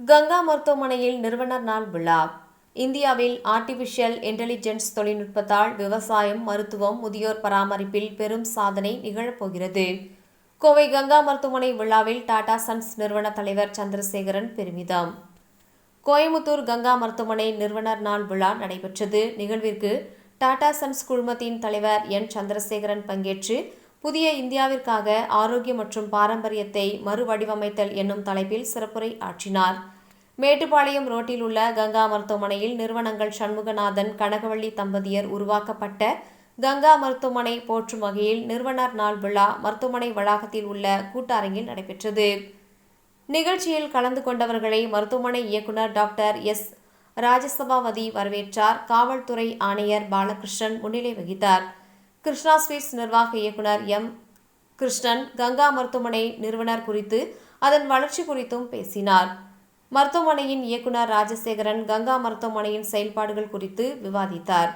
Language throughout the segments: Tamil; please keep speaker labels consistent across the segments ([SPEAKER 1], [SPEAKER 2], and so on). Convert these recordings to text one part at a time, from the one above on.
[SPEAKER 1] கங்கா மருத்துவமனையில் நிறுவனர் நாள் விழா. இந்தியாவில் ஆர்டிபிஷியல் இன்டெலிஜென்ஸ் தொழில்நுட்பத்தால் விவசாயம், மருத்துவம், முதியோர் பராமரிப்பில் பெரும் சாதனை நிகழப்போகிறது. கோவை கங்கா மருத்துவமனை விழாவில் டாடா சன்ஸ் நிறுவன தலைவர் சந்திரசேகரன் பெருமிதம். கோயமுத்தூர் கங்கா மருத்துவமனை நிறுவனர் நாள் விழா நடைபெற்றது. நிகழ்விற்கு டாடா சன்ஸ் குழுமத்தின் தலைவர் என் சந்திரசேகரன் பங்கேற்று புதிய இந்தியாவிற்காக ஆரோக்கியம் மற்றும் பாரம்பரியத்தை மறுவடிவமைத்தல் என்னும் தலைப்பில் சிறப்புரை ஆற்றினார். மேட்டுப்பாளையம் ரோட்டில் உள்ள கங்கா மருத்துவமனையில் நிறுவனங்கள் சண்முகநாதன், கனகவள்ளி தம்பதியர் உருவாக்கப்பட்ட கங்கா மருத்துவமனை போற்றும் வகையில் நிறுவனர் நாள் விழா மருத்துவமனை வளாகத்தில் உள்ள கூட்டரங்கில் நடைபெற்றது. நிகழ்ச்சியில் கலந்து கொண்டவர்களை மருத்துவமனை இயக்குநர் டாக்டர் எஸ். ராஜசபாபதி வரவேற்றார். காவல்துறை ஆணையர் பாலகிருஷ்ணன் முன்னிலை வகித்தார். கிருஷ்ணா ஸ்வீட்ஸ் நிர்வாக இயக்குநர் எம். கிருஷ்ணன் கங்கா மருத்துவமனை நிறுவனர் குறித்து அதன் வளர்ச்சி குறித்தும் பேசினார். மருத்துவமனையின் இயக்குநர் ராஜசேகரன் கங்கா மருத்துவமனையின் செயல்பாடுகள் குறித்து விவாதித்தார்.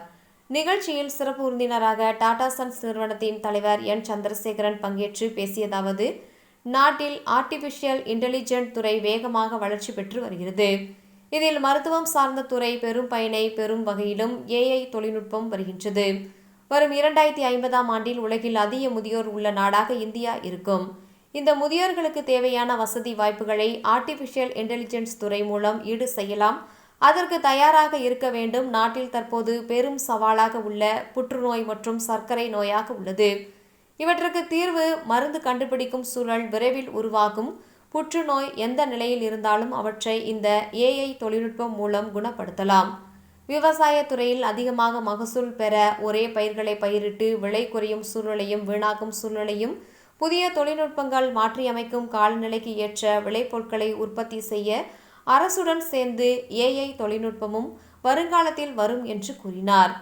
[SPEAKER 1] நிகழ்ச்சியில் சிறப்பு விருந்தினராக டாடா சன்ஸ் நிறுவனத்தின் தலைவர் என் சந்திரசேகரன் பங்கேற்று பேசியதாவது: நாட்டில் ஆர்டிபிஷியல் இன்டெலிஜென்ட் துறை வேகமாக வளர்ச்சி பெற்று வருகிறது. இதில் மருத்துவம் சார்ந்த துறை பெரும் பயனை பெறும் வகையிலும் AI தொழில்நுட்பம் வருகின்றது. வரும் 2050ஆம் ஆண்டில் உலகில் அதிக முதியோர் உள்ள நாடாக இந்தியா இருக்கும். இந்த முதியோர்களுக்கு தேவையான வசதி வாய்ப்புகளை ஆர்டிபிஷியல் இன்டெலிஜென்ஸ் துறை மூலம் ஈடு செய்யலாம். அதற்கு தயாராக இருக்க வேண்டும். நாட்டில் தற்போது பெரும் சவாலாக உள்ள புற்றுநோய் மற்றும் சர்க்கரை நோயாக உள்ளது. இவற்றுக்கு தீர்வு மருந்து கண்டுபிடிக்கும் சூழல் விரைவில் உருவாகும். புற்றுநோய் எந்த நிலையில் இருந்தாலும் அவற்றை இந்த AI தொழில்நுட்பம் மூலம் குணப்படுத்தலாம். விவசாயத்துறையில் அதிகமாக மகசூல் பெற ஒரே பயிர்களை பயிரிட்டு விலை குறையும் சூழ்நிலையும் வீணாக்கும் சூழ்நிலையும் புதிய தொழில்நுட்பங்கள் மாற்றியமைக்கும் காலநிலைக்கு ஏற்ற விளைபொருட்களை உற்பத்தி செய்ய அரசுடன் சேர்ந்து AI தொழில்நுட்பமும் வருங்காலத்தில் வரும் என்று கூறினார்.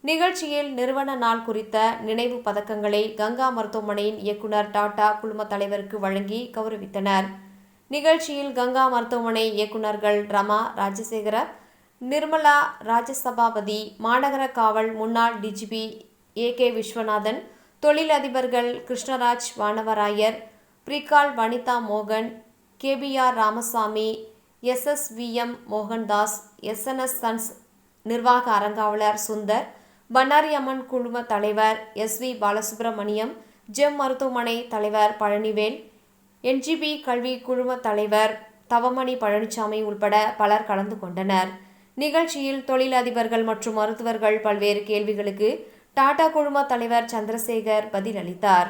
[SPEAKER 1] நிகழ்ச்சியில் நிறுவன நாள் குறித்த நினைவு பதக்கங்களை கங்கா மருத்துவமனையின் இயக்குநர் டாடா குழும தலைவருக்கு வழங்கி கௌரவித்தனர். நிகழ்ச்சியில் கங்கா மருத்துவமனை இயக்குநர்கள் ரமா ராஜசேகர, நிர்மலா ராஜசபாபதி, மாநகர காவல் முன்னாள் DGP AK விஸ்வநாதன், தொழிலதிபர்கள் கிருஷ்ணராஜ் வானவராயர், பிரிகால் வனிதா மோகன், KBR Ramasamy, SSVM Mohandas, SNS sons நிர்வாக அறங்காவலர் சுந்தர், பண்ணாரி அம்மன் குழும தலைவர் SV பாலசுப்ரமணியம், ஜெம் மருத்துவமனை தலைவர் பழனிவேல், NGB கல்வி குழும தலைவர் தவமணி பழனிசாமி உள்பட பலர் கலந்து கொண்டனர். நிகழ்ச்சியில் தொழிலதிபர்கள் மற்றும் மருத்துவர்கள் பல்வேறு கேள்விகளுக்கு டாடா குழும தலைவர் சந்திரசேகர் பதிலளித்தார்.